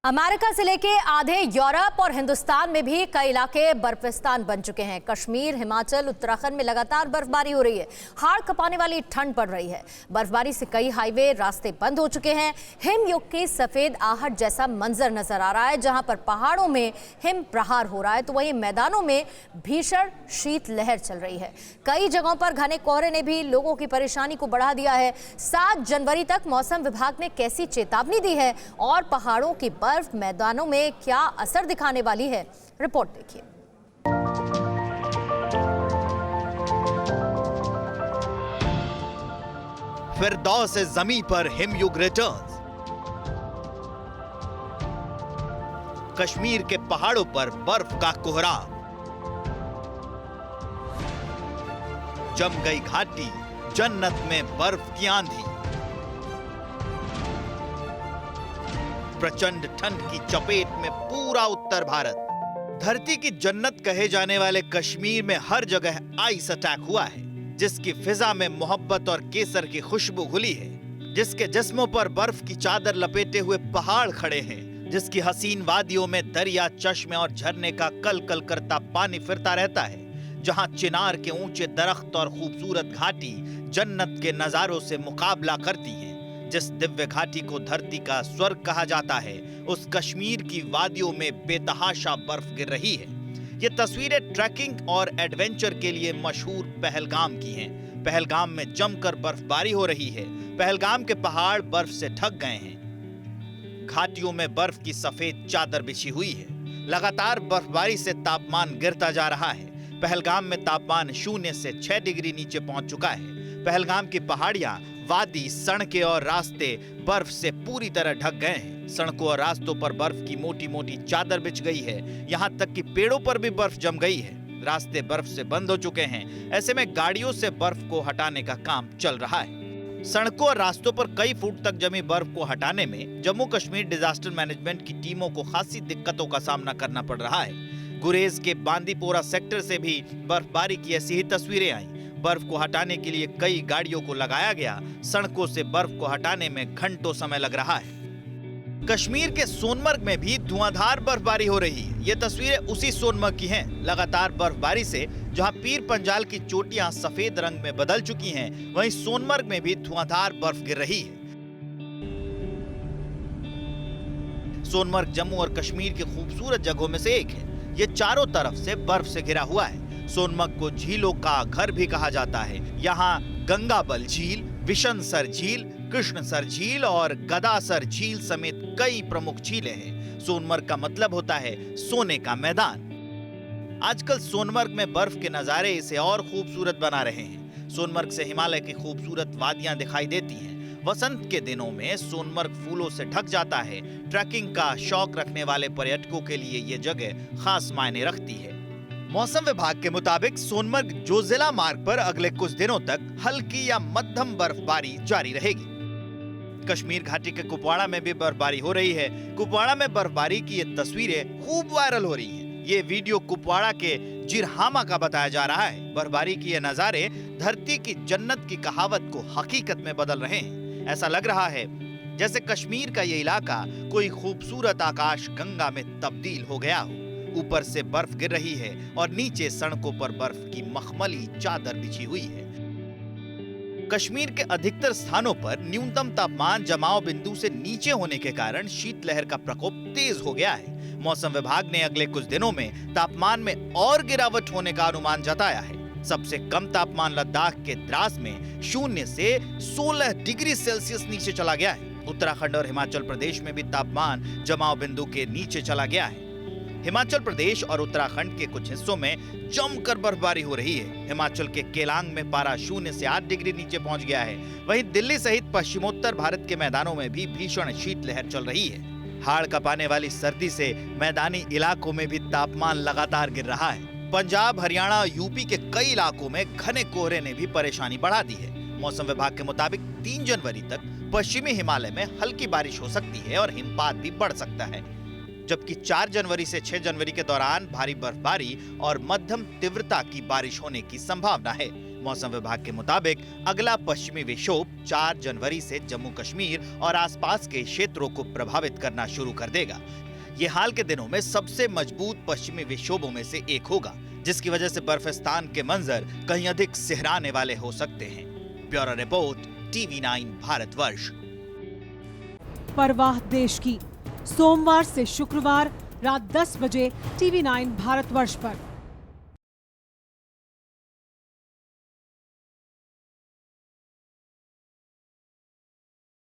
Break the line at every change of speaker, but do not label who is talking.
America से लेके आधे यूरोप और हिंदुस्तान में भी कई इलाके बर्फिस्तान बन चुके हैं। कश्मीर, हिमाचल, उत्तराखंड में लगातार बर्फबारी हो रही है। हाड़ कपाने वाली ठंड पड़ रही है। बर्फबारी से कई हाईवे रास्ते बंद हो चुके हैं। हिमयुग की सफेद आहट जैसा मंजर नजर आ रहा है, जहां पर पहाड़ों में हिम प्रहार हो रहा है तो वहीं मैदानों में भीषण शीत लहर चल रही है। कई जगहों पर घने कोहरे ने भी लोगों की परेशानी को बढ़ा दिया है। 7 जनवरी तक मौसम विभाग ने कैसी चेतावनी दी है और पहाड़ों की बर्फ मैदानों में क्या असर दिखाने वाली है, रिपोर्ट देखिए।
फिरदौस ज़मीं पर हिमयुग रिटर्न्स। कश्मीर के पहाड़ों पर बर्फ का कोहरा, जम गई घाटी, जन्नत में बर्फ की आंधी। प्रचंड ठंड की चपेट में पूरा उत्तर भारत। धरती की जन्नत कहे जाने वाले कश्मीर में हर जगह आइस अटैक हुआ है, जिसकी फिजा में मोहब्बत और केसर की खुशबू घुली है, जिसके जिस्मों पर बर्फ की चादर लपेटे हुए पहाड़ खड़े हैं, जिसकी हसीन वादियों में दरिया, चश्मे और झरने का कल कल करता पानी फिरता रहता है, जहां चिनार के ऊंचे दरख्त और खूबसूरत घाटी जन्नत के नजारों से मुकाबला करती हैं। जिस दिव्य घाटी को धरती का स्वर्ग कहा जाता है, उस कश्मीर की वादियों में बेतहाशा बर्फ गिर रही है। ये तस्वीरें ट्रैकिंग और एडवेंचर के लिए मशहूर पहलगाम की हैं। पहलगाम में जमकर बर्फबारी हो रही है। पहलगाम के पहाड़ बर्फ से ढक गए हैं। घाटियों में बर्फ की सफेद चादर बिछी हुई है। लगातार बर्फबारी से तापमान गिरता जा रहा है। पहलगाम में तापमान 0 से 6 डिग्री नीचे पहुंच चुका है। पहलगाम की पहाड़ियां, वादी, सड़कें और रास्ते बर्फ से पूरी तरह ढक गए हैं। सड़कों और रास्तों पर बर्फ की मोटी मोटी चादर बिछ गई है। यहाँ तक कि पेड़ों पर भी बर्फ जम गई है। रास्ते बर्फ से बंद हो चुके हैं। ऐसे में गाड़ियों से बर्फ को हटाने का काम चल रहा है। सड़कों और रास्तों पर कई फुट तक जमी बर्फ को हटाने में जम्मू कश्मीर डिजास्टर मैनेजमेंट की टीमों को खासी दिक्कतों का सामना करना पड़ रहा है। गुरेज के बांदीपोरा सेक्टर से भी बर्फबारी की ऐसी ही तस्वीरें आई। बर्फ को हटाने के लिए कई गाड़ियों को लगाया गया। सड़कों से बर्फ को हटाने में घंटों समय लग रहा है। कश्मीर के सोनमर्ग में भी धुआंधार बर्फबारी हो रही है। ये तस्वीरें उसी सोनमर्ग की हैं। लगातार बर्फबारी से जहां पीर पंजाल की चोटियां सफेद रंग में बदल चुकी हैं, वहीं सोनमर्ग में भी धुआंधार बर्फ गिर रही है। सोनमर्ग जम्मू और कश्मीर की खूबसूरत जगहों में से एक है। ये चारों तरफ से बर्फ से घिरा हुआ है। सोनमर्ग को झीलों का घर भी कहा जाता है। यहाँ गंगाबल झील, विशनसर झील, कृष्णसर झील और गदासर झील समेत कई प्रमुख झीलें हैं। सोनमर्ग का मतलब होता है सोने का मैदान। आजकल सोनमर्ग में बर्फ के नजारे इसे और खूबसूरत बना रहे हैं। सोनमर्ग से हिमालय की खूबसूरत वादियां दिखाई देती हैं। वसंत के दिनों में सोनमर्ग फूलों से ढक जाता है। ट्रैकिंग का शौक रखने वाले पर्यटकों के लिए ये जगह खास मायने रखती है। मौसम विभाग के मुताबिक सोनमर्ग जोजिला मार्ग पर अगले कुछ दिनों तक हल्की या मध्यम बर्फबारी जारी रहेगी। कश्मीर घाटी के कुपवाड़ा में भी बर्फबारी हो रही है। कुपवाड़ा में बर्फबारी की ये तस्वीरें खूब वायरल हो रही हैं। ये वीडियो कुपवाड़ा के जिरहामा का बताया जा रहा है। बर्फबारी की ये नजारे धरती की जन्नत की कहावत को हकीकत में बदल रहे हैं। ऐसा लग रहा है जैसे कश्मीर का ये इलाका कोई खूबसूरत आकाश गंगा में तब्दील हो गया हो। ऊपर से बर्फ गिर रही है और नीचे सड़कों पर बर्फ की मखमली चादर बिछी हुई है। कश्मीर के अधिकतर स्थानों पर न्यूनतम तापमान जमाव बिंदु से नीचे होने के कारण शीतलहर का प्रकोप तेज हो गया है। मौसम विभाग ने अगले कुछ दिनों में तापमान में और गिरावट होने का अनुमान जताया है। सबसे कम तापमान लद्दाख के द्रास में 0 से 16 डिग्री सेल्सियस नीचे चला गया है। उत्तराखंड और हिमाचल प्रदेश में भी तापमान जमाव बिंदु के नीचे चला गया है। हिमाचल प्रदेश और उत्तराखंड के कुछ हिस्सों में जमकर बर्फबारी हो रही है। हिमाचल के केलांग में पारा 0 से 8 डिग्री नीचे पहुंच गया है। वहीं दिल्ली सहित पश्चिमोत्तर भारत के मैदानों में भी भीषण शीतलहर चल रही है। हाड़ कपाने वाली सर्दी से मैदानी इलाकों में भी तापमान लगातार गिर रहा है। पंजाब, हरियाणा, यूपी के कई इलाकों में घने कोहरे ने भी परेशानी बढ़ा दी है। मौसम विभाग के मुताबिक 3 जनवरी तक पश्चिमी हिमालय में हल्की बारिश हो सकती है और हिमपात भी बढ़ सकता है, जबकि 4 जनवरी से 6 जनवरी के दौरान भारी बर्फबारी और मध्यम तीव्रता की बारिश होने की संभावना है। मौसम विभाग के मुताबिक अगला पश्चिमी विक्षोभ 4 जनवरी से जम्मू कश्मीर और आसपास के क्षेत्रों को प्रभावित करना शुरू कर देगा। ये हाल के दिनों में सबसे मजबूत पश्चिमी विक्षोभों में से एक होगा, जिसकी वजह से बर्फिस्तान के मंजर कहीं अधिक सिहराने वाले हो सकते हैं। Bureau report, TV9 Bharatvarsh.
परवाह देश की, सोमवार से शुक्रवार रात 10 बजे TV9 भारतवर्ष पर।